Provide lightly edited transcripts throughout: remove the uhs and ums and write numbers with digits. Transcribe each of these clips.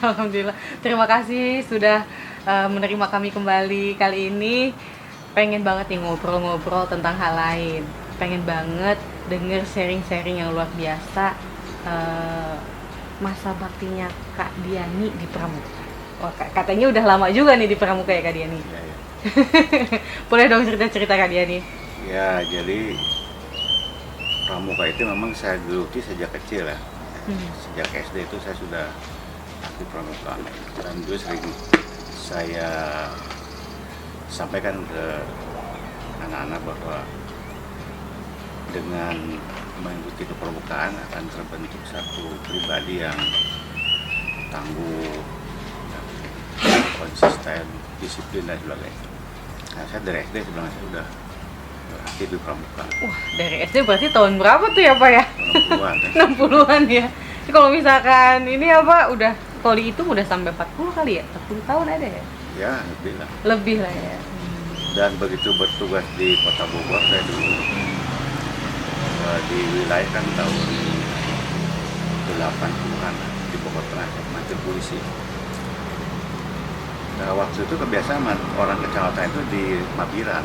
Alhamdulillah. Terima kasih sudah menerima kami kembali kali ini. Pengen banget nih ngobrol-ngobrol tentang hal lain. Pengen banget denger sharing-sharing yang luar biasa eh, masa baktinya Kak Diani di Pramuka. Wah, katanya udah lama juga nih di Pramuka ya Kak Diani. Ya, ya. Boleh dong cerita-cerita Kak Diani? Ya, jadi pramuka itu memang saya geluti sejak kecil ya. Sejak SD itu saya sudah aktif pramuka. Dan itu sering saya sampaikan ke anak-anak bahwa dengan mengikuti kepramukaan akan terbentuk satu pribadi yang tangguh, konsisten, disiplin dan sebagainya. Nah, saya dari SD sebenarnya saya sudah aktif di pramuka. Wah, dari SD berarti tahun berapa tuh ya Pak ya? 60-an kan. 60-an ya. Jadi kalau misalkan ini apa udah kalau dihitung udah sampai 40 kali ya? 40 tahun ada ya? Ya, lebih lah. Lebih lah ya. Dan begitu bertugas di Kota Bogor, saya dulu di wilayah kan tahun 80-an di Bogor Tengah, mantan polisi. Nah, waktu itu kebiasaan orang kecamatan itu di Mabiran.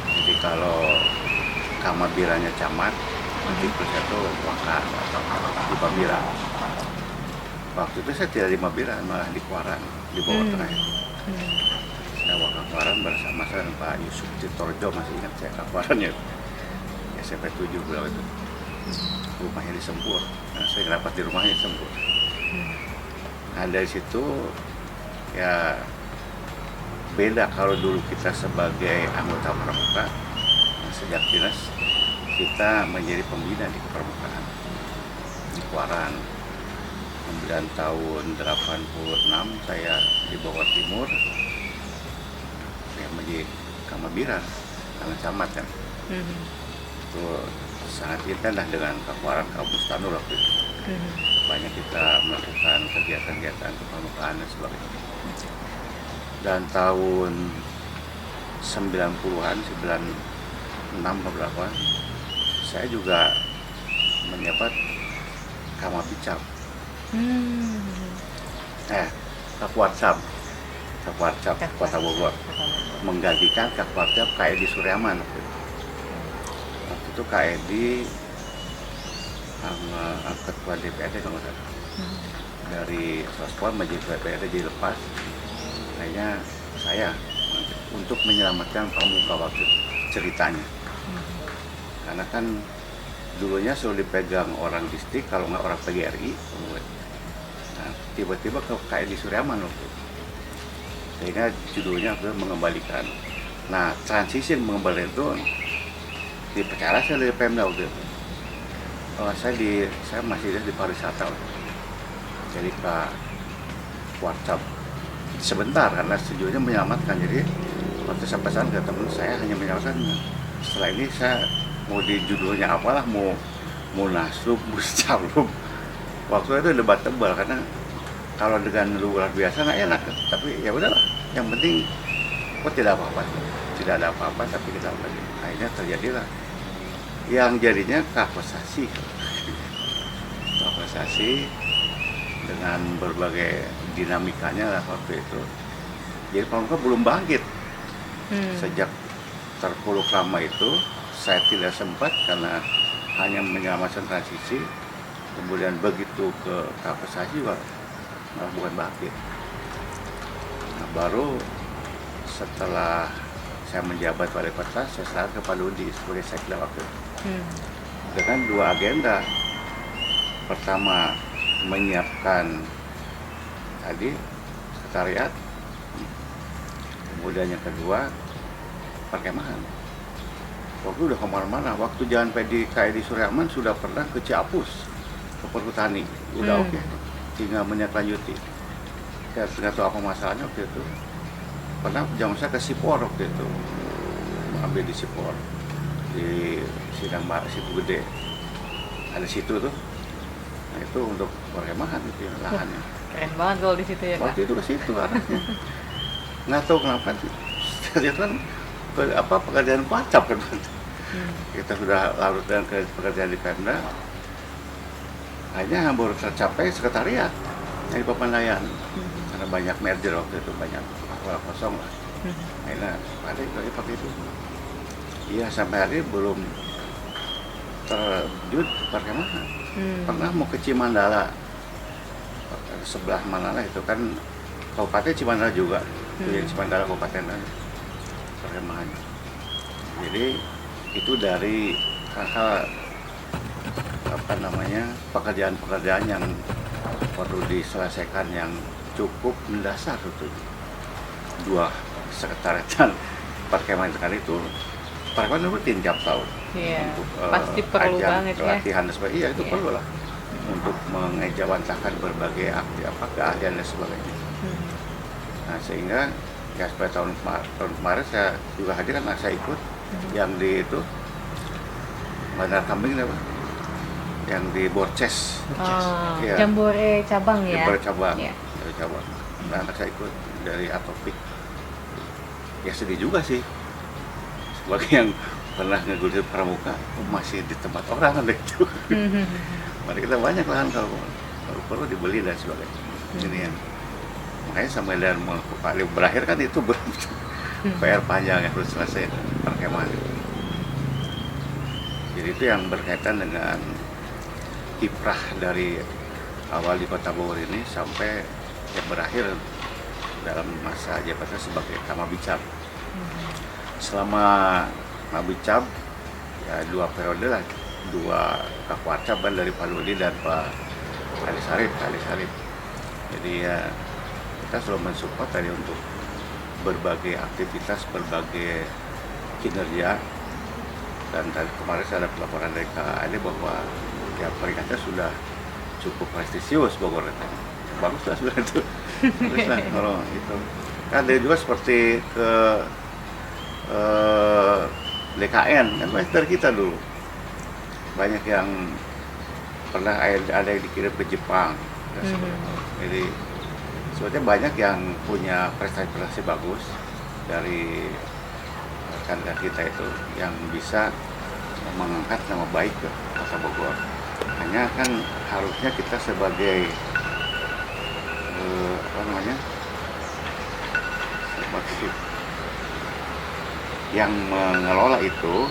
Jadi kalau Kamabirannya camat, nanti terusnya itu wakar atau di Mabiran. Waktu itu saya tidak di Mabiran, malah di Kuaran, di Bogor Tengah. Saya wakar Kuaran bersama saya dengan Pak Yusuf Titorjo, masih ingat saya ke Kuarannya. SMP 7 beliau itu. Rumahnya di Sempur. Nah, saya rapat di rumahnya di Sempur. Nah, dari situ ya beda kalau dulu kita sebagai anggota pramuka, sejak dinas kita menjadi pembina di kepramukaan di Kuaran. Kemudian tahun 86 saya di Bogor Timur, saya menjadi Kamabiran karena camat kan. Itu sangat intent lah dengan Kuaran Kampus Tanur waktu itu. Banyak kita melakukan kegiatan-kegiatan kepramukaan dan sebagainya. Dan tahun 90-an, 96 ke berapa, saya juga menjabat Kamabicam. Kapuarcam Kota Bogor, menggantikan Kapuarcam Kak Edi Suryaman. Waktu itu Kak Edi sama ketua DPRD kalau nggak salah, dari Sospor menjadi DPRD dilepas. Akhirnya saya untuk menyelamatkan pramuka waktu ceritanya, karena kan dulunya selalu dipegang orang distrik, kalau nggak orang PGRI. Nah, tiba-tiba ke KD Suryaman waktu itu. Sehingga judulnya itu mengembalikan. Nah, transisi mengembalikan itu diperkara saya dari Pemda waktu itu. Saya masih di pariwisata, jadi Pak WhatsApp sebentar karena sejujurnya menyelamatkan. Jadi waktu saya pesan ke teman saya hanya menyelamatkan. Setelah ini saya mau di judulnya apalah, mau munaslup, musyawarah. Waktu itu debat tebal karena kalau dengan luar biasa nggak enak. Tapi ya udahlah, yang penting tidak apa-apa, tidak ada apa-apa, tapi kita lagi. Akhirnya terjadilah yang jadinya kapasasi dengan berbagai dinamikanya lah waktu itu. Jadi pramuka belum bangkit. Sejak terpuruk lama itu saya tidak sempat karena hanya menyelamatkan transisi. Kemudian begitu ke kapasasi juga malah bukan bangkit. Nah, baru setelah saya menjabat wali kota, saya serahkan ke Pak Ludi sebagai sekda waktu itu. Dengan dua agenda. Pertama, menyiapkan tadi sekretariat. Kemudian yang kedua, perkemahan. Waktu udah kemana-mana. Waktu jalan KD Suryaman sudah pernah ke Ciapus, ke Perhutani. Udah oke. Tinggal menindaklanjuti. Saya nggak tahu apa masalahnya waktu itu. Pernah jam saya ke Sipor waktu itu, ambil di Sipor, di Sidang Situ Gede, ada situ tuh. Nah, itu untuk perkemahan itu ya, lahannya. Keren banget kalau di situ ya Kak. Waktu itu ke situ arahnya. Nggak tahu kenapa ternyata kan pekerjaan pacap kan. Kita sudah larut dengan pekerjaan di Pemda, hanya baru tercapai sekretariat. Dari Papandayan. Karena banyak merger waktu itu, banyak sekolah kosong lah. Akhirnya ada itu pakai itu. Iya, sampai hari ini belum terwujud pakai mana. Pernah mau ke Cimandala, sebelah mana lah itu kan Kabupaten Cimandala juga. Itu yang Cimandala Kabupaten kan perkemahan. Jadi itu dari hal apa namanya pekerjaan-pekerjaan yang perlu diselesaikan yang cukup mendasar itu. Dua sekretariatan perkemahan itu perkemahan rutin tiap tahun. Iya, Untuk pasti perlu ajang banget ya. pelatihan dan sebagainya. Iya, itu Iya. perlu lah untuk mengejawantahkan berbagai keahlian dan sebagainya. Nah, sehingga ya seperti tahun kemarin saya juga hadir kan, saya ikut yang di itu Bandar Kambing apa? Yang di Borces. Oh, Iya. Jambore cabang ya. Jambore cabang. Iya. Dari cabang. Nah, anak saya ikut dari Atopik. Ya sedih juga sih. Sebagai yang pernah ngegulir pramuka masih di tempat orang kan itu. Mari kita banyak lahan kalau perlu dibeli dan sebagainya. Ini yang makanya sampai dan berakhir kan itu PR panjang yang harus selesai perkemahan. Jadi itu yang berkaitan dengan kiprah dari awal di Kota Bogor ini sampai yang berakhir dalam masa jabatan sebagai Kamabicab. Selama Kamabicab ya 2 periode lah, 2 Kapwarcap kan dari Pak Ludi dan Pak Ali Sarip. Jadi ya kita selalu mensupport tadi untuk berbagai aktivitas, berbagai kinerja. Dan tadi kemarin saya ada laporan dari KAD bahwa ya peringkatnya sudah cukup prestisius Bogor itu. Bagus lah sudah itu. Bagus lah kalau itu. Kan ada juga seperti ke DKN kan banyak dari kita dulu. Banyak yang pernah ada yang dikirim ke Jepang. Jadi sebetulnya banyak yang punya prestasi bagus dari rekan-rekan kita itu yang bisa mengangkat nama baik ke Kota Bogor. Hanya kan harusnya kita sebagai sebagai yang mengelola itu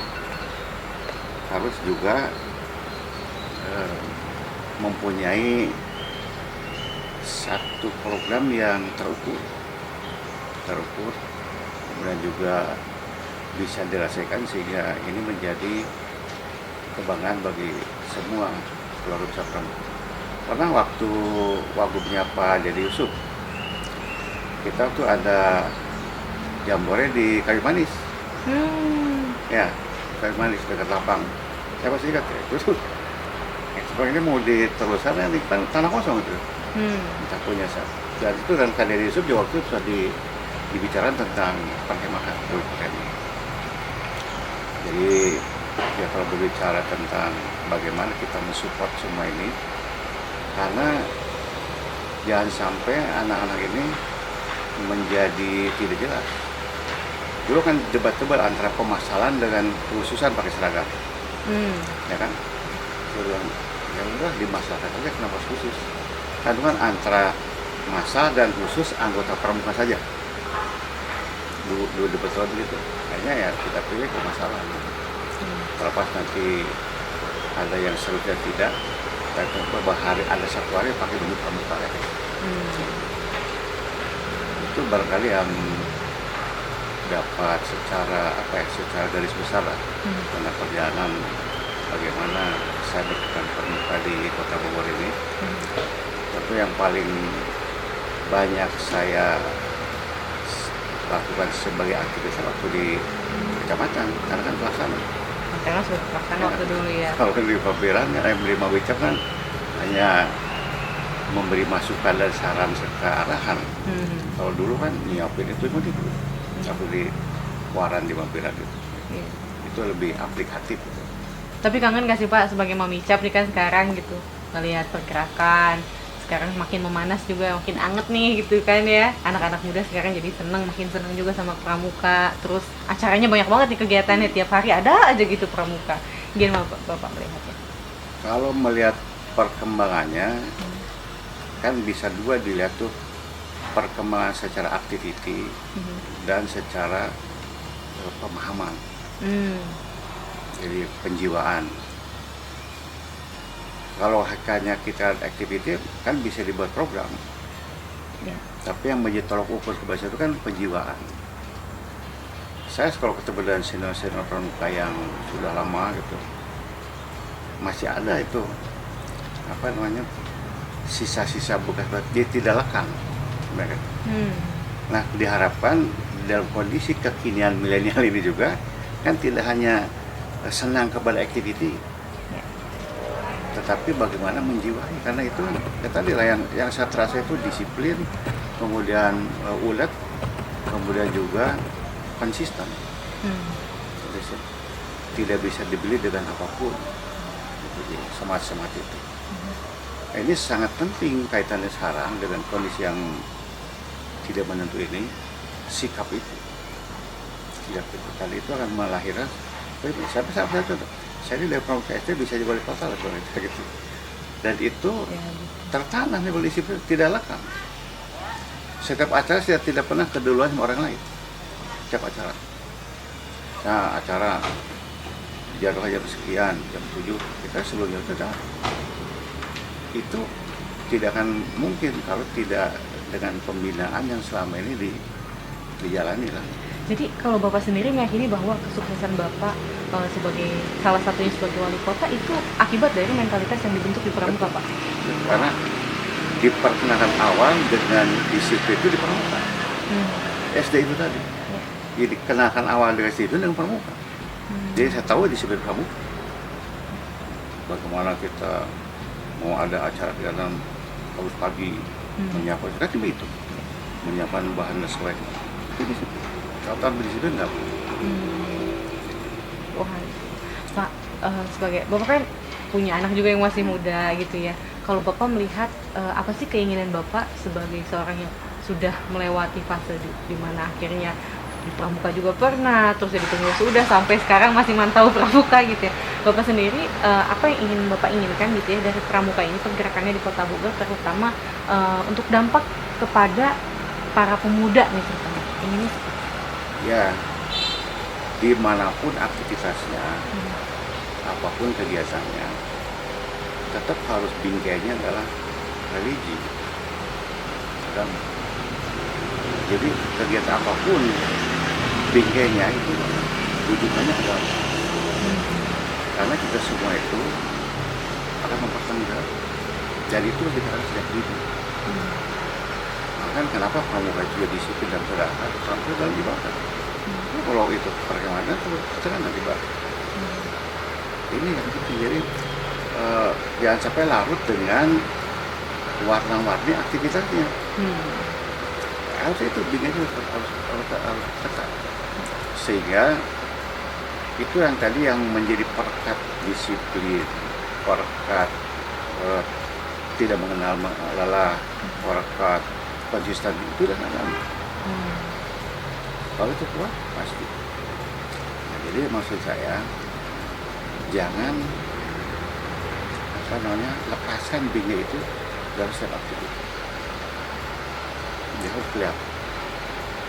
harus juga mempunyai satu program yang terukur, kemudian juga bisa dirasakan sehingga ini menjadi kebanggaan bagi semua keluarga besar pramuka. Pernah waktu wagubnya Pak Dedi Yusuf, kita tuh ada jambore di Kayu Manis. Ya, Kayu Manis dekat lapang. Saya pasti ingat ya, itu sebenarnya mau diteruskan di tanah kosong itu. Kita punya saat. Dan itu dan Pak Dedi Yusuf juga waktu itu sudah dibicarakan tentang perkemahan. Jadi ya kalau berbicara tentang bagaimana kita mensupport semua ini, karena jangan sampai anak-anak ini menjadi tidak jelas. Dulu kan debat-debat antara pemasalan dengan khususan pakai seragam, ya kan? Ya udah dimasalkan saja, kenapa khusus? Kan itu kan antara massa dan khusus anggota pramuka saja. Dulu debat soal begitu. Kayaknya ya kita pilih pemasalan. Kalau pas nanti ada yang serunya tidak, kita coba hari ada satu hari pakai baju pramuka ya. Itu barangkali yang dapat secara garis besar lah tentang perjalanan bagaimana saya berperan pramuka di Kota Bogor ini. Tapi yang paling banyak saya lakukan sebagai aktivitas waktu di kecamatan, karena kan pelaksana. Karena sudah pelaksana waktu dulu ya. Kalau di Pabiran, di Mabicap kan hanya memberi masukan dan saran serta arahan. Kalau dulu kan nyiapin itu dulu. Waktu di Waran di Pabiran itu. Itu lebih aplikatif. Tapi kangen gak sih Pak sebagai Mamicap nih kan sekarang gitu, ngelihat pergerakan sekarang makin memanas juga, makin anget nih gitu kan ya. Anak-anak muda sekarang jadi makin seneng juga sama pramuka. Terus acaranya banyak banget nih kegiatannya, tiap hari ada aja gitu pramuka. Gimana Bapak melihatnya? Kalau melihat perkembangannya, kan bisa dua dilihat tuh, perkembangan secara aktiviti dan secara pemahaman. Jadi penjiwaan. Kalau hanya kita aktiviti kan bisa dibuat program. Tapi yang menjadi tolok ukur kebiasaan itu kan penjiwaan. Saya kalau ketemu dengan senior-senior pramuka yang sudah lama gitu, masih ada itu apa namanya, sisa-sisa bekas dia tidak lekang mereka. Nah, diharapkan dalam kondisi kekinian milenial ini juga kan tidak hanya senang kepada activity, tetapi bagaimana menjiwai, karena itu ya tadi lah yang saya terasa itu disiplin, kemudian ulet, kemudian juga konsisten. Tidak bisa dibeli dengan apapun, semangat itu. Ini sangat penting kaitannya sekarang dengan kondisi yang tidak menentu ini, sikap itu. Kali itu akan melahirkan, saya ini dari pramuka SD bisa jadi wali kota lah gitu. Dan itu tertanam di disiplin, tidak lekang. Setiap acara saya tidak pernah keduluan sama orang lain. Setiap acara. Nah, acara jadwal jam sekian, jam 7, kita sebelumnya sudah. Itu tidak akan mungkin kalau tidak dengan pembinaan yang selama ini dijalani lah. Jadi kalau Bapak sendiri meyakini bahwa kesuksesan Bapak sebagai salah satunya sebagai wali kota itu akibat dari mentalitas yang dibentuk di pramuka, Pak? Karena diperkenalkan awal dengan disiplin itu di pramuka. SD itu tadi. Jadi kenalkan awal dari situ dengan pramuka. Jadi saya tahu disiplin pramuka. Bagaimana kita mau ada acara di dalam pagi menyiapkan, kan itu menyiapkan bahan dan sebagainya. Itu disiplin. Kalau tanpa disiplin nggak boleh. Wah, Pak, sebagai Bapak kan punya anak juga yang masih muda gitu ya. Kalau Bapak melihat apa sih keinginan Bapak sebagai seorang yang sudah melewati fase di mana akhirnya di pramuka juga pernah, terus jadi pengurus sudah sampai sekarang masih mantau pramuka gitu ya. Bapak sendiri apa yang ingin Bapak inginkan gitu ya dari pramuka ini, pergerakannya di Kota Bogor, terutama untuk dampak kepada para pemuda nih terutama. Ini ya, dimanapun aktivitasnya, apapun kegiatannya, tetap harus bingkainya adalah religi, agama. Jadi kegiatan apapun bingkainya itu tujuannya agama. Karena kita semua itu akan mempertanggungjawabkan, dan itu kita harus sejak dini. Makanya kenapa pramuka juga disiplin dan teratur sampai dalam ibadah. Kalau itu perkembangan terus nanti ibadah. Ini yang penting. Jadi jangan sampai larut dengan warna-warni aktivitasnya. Harus itu bingkainya harus ketat. Sehingga itu yang tadi yang menjadi perekat disiplin, perekat tidak mengenal lelah, perekat konsisten itu dan agama. Kalau itu kuat pasti. Nah, jadi maksud saya jangan lepaskan bingkai itu dalam setiap aktivitas. Dia harus kelihatan.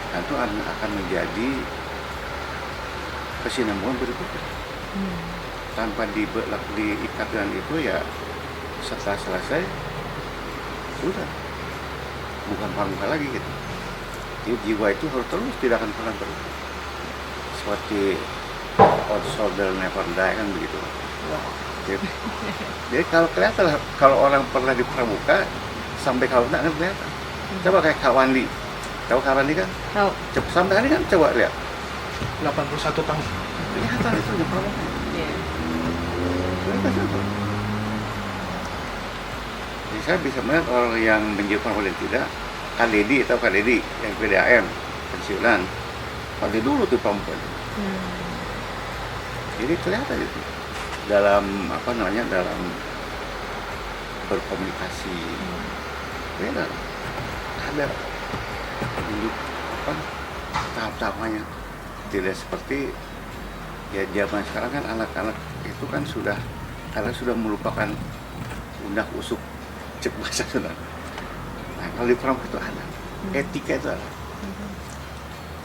Dan itu akan menjadi kesinambungan berikutnya. Tanpa diikat dengan itu ya setelah selesai sudah bukan pramuka lagi gitu. Jadi jiwa itu harus terus, tidak akan pernah berhenti. Seperti old soldier never die kan begitu. Jadi kalau kelihatan, kalau orang pernah di pramuka sampai kalau enggak kan kelihatan. Coba kayak Kak Wandi, tahu Kak Wandi kan? Tahu. Sampai hari kan coba lihat. 81 tahun. Kelihatan itu di pramuka. Kelihatan itu. Jadi saya bisa melihat orang yang menjadi pramuka dan tidak. Kak Dedi, tahu Kak Dedi yang PDAM pensiunan. Pada dulu tuh pramuka. Jadi kelihatan itu dalam dalam berkomunikasi. Beda. Ada untuk tahap-tahapannya. Tidak seperti ya zaman sekarang kan anak-anak itu kan sudah melupakan undak usuk cek bahasa sudah. Nah, kalau di pramuka itu ada, etika itu ada.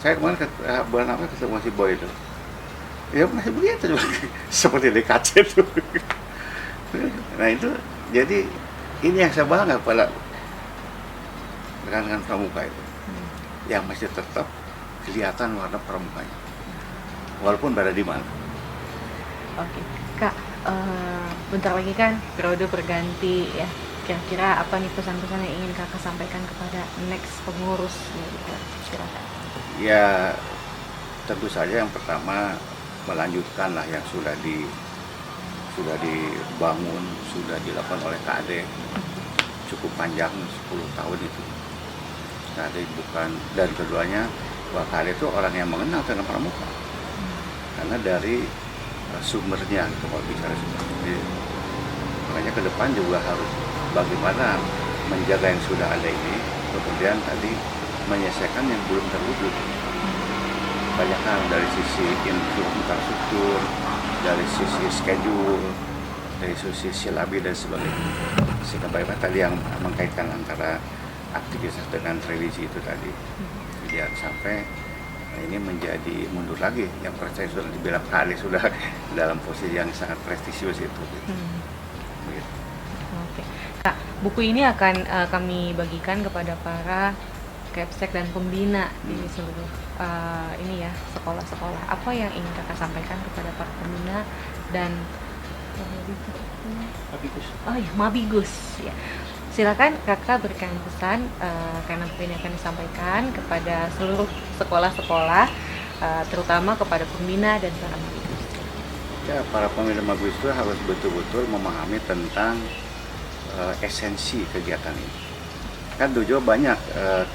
Saya kemarin bulan apa ketemu si Boy itu, ya masih begitu juga, seperti DKC itu. Nah itu, jadi ini yang saya bangga pada rekan-rekan pramuka itu, yang masih tetap kelihatan warna pramukanya, walaupun berada di mana. Oke, Kak, bentar lagi kan periode berganti ya. Kira-kira apa nih pesan-pesan yang ingin Kakak sampaikan kepada next pengurus? Silakan. Ya tentu saja yang pertama melanjutkan lah yang sudah dibangun, sudah dilakukan oleh KAD cukup panjang 10 tahun itu. KAD bukan, dan keduanya bahwa KAD itu orang yang mengenal tentang pramuka, karena dari sumbernya kalau bicara sumber. Jadi, makanya ke depan juga harus bagaimana menjaga yang sudah ada ini, kemudian tadi menyelesaikan yang belum terwujud. Banyak hal dari sisi infrastruktur, dari sisi schedule, dari sisi silabi dan sebagainya. Sehingga bagaimana tadi yang mengkaitkan antara aktivitas dengan religi itu tadi, jangan sampai ini menjadi mundur lagi. Yang percaya sudah dibilang kali sudah dalam posisi yang sangat prestisius itu. Begitu. Oke, Kak, buku ini akan kami bagikan kepada para Kepsek dan pembina di seluruh ini ya, sekolah-sekolah. Apa yang ingin Kakak sampaikan kepada para pembina dan Mabigus ya. Silakan Kakak berikan pesan karena buku ini akan disampaikan kepada seluruh sekolah-sekolah, terutama kepada pembina dan para Mabigus. Ya, para pembina Mabigus itu harus betul-betul memahami tentang esensi kegiatan ini. Kan juga banyak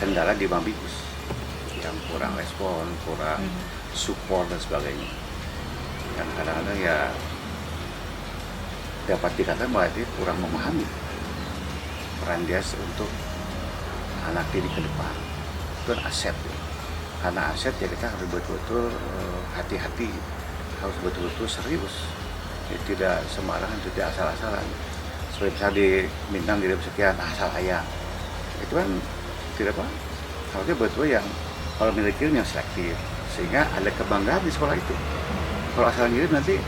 kendala di Mabigus yang kurang respon, kurang support dan sebagainya. Dan kadang-kadang ya dapat dikatakan bahwa dia kurang memahami peran dia untuk anak didik ke depan. Itu kan aset ya. Karena aset ya kita harus betul-betul hati-hati, harus betul-betul serius. Ya, tidak sembarangan, tidak asal-asalan. Seperti misalnya di Minang tidak sekian asal ayah. Itu kan tidak apa, harusnya betul yang kalau miliki yang selektif, sehingga ada kebanggaan di sekolah itu. Kalau asal ngirim nanti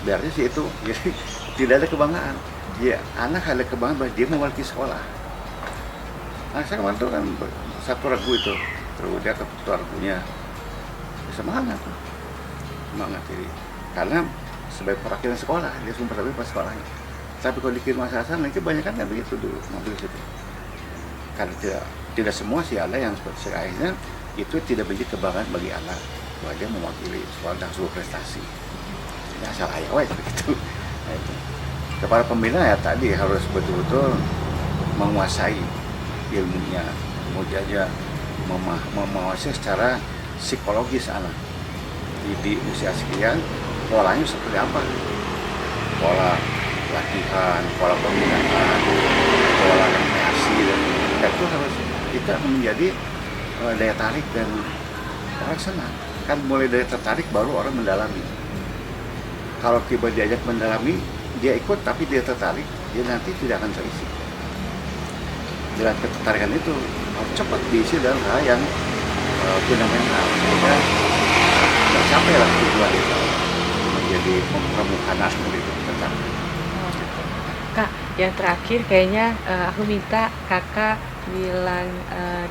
biarnya sih itu, jadi tidak ada kebanggaan. Ya, anak ada kebanggaan bahwa dia memiliki sekolah. Anak saya kemarin itu kan satu regu itu, terus dia ke ragunya semangat, jadi karena sebagai perwakilan sekolah dia sumber lebih pas sekolahnya. Tapi kalau dikirim asal-asalan nanti banyak kan nggak begitu dulu mobil itu. Karena tidak semua sih ada yang seperti akhirnya itu tidak menjadi kebanggaan bagi anak bahwa dia mewakili sekolah dan sebuah prestasi. Ini asal ayah begitu. Nah, itu. Kepada pembina ya tadi harus betul-betul menguasai ilmunya, kemudian menguasai secara psikologis anak. Di usia sekian polanya seperti apa? Pola latihan, pola pembinaan, pola rekreasi dan itu akan menjadi daya tarik dan orang senang. Kan mulai dari tertarik baru orang mendalami. Kalau tiba diajak mendalami, dia ikut tapi dia tertarik, dia nanti tidak akan terisi. Dengan ketertarikan itu harus cepat diisi dalam hal yang fundamental sehingga tercapailah tujuan itu menjadi pramuka nasional itu tetap. Kak, yang terakhir kayaknya aku minta Kakak bilang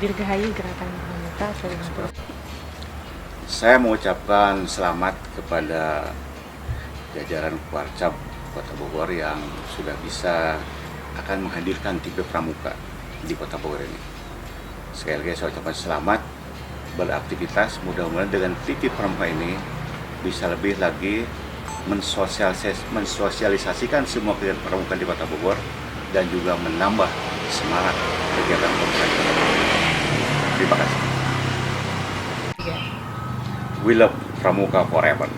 dirgahayu gerakan pramuka. Saya mengucapkan selamat kepada jajaran Warcap Kota Bogor yang sudah bisa akan menghadirkan tipe pramuka di Kota Bogor ini. Sekali lagi saya ucapkan selamat beraktivitas, mudah-mudahan dengan tipe pramuka ini bisa lebih lagi mensosialisasikan semua kegiatan pramuka di Kota Bogor dan juga menambah semangat kegiatan pramuka. Terima kasih. We love Pramuka forever.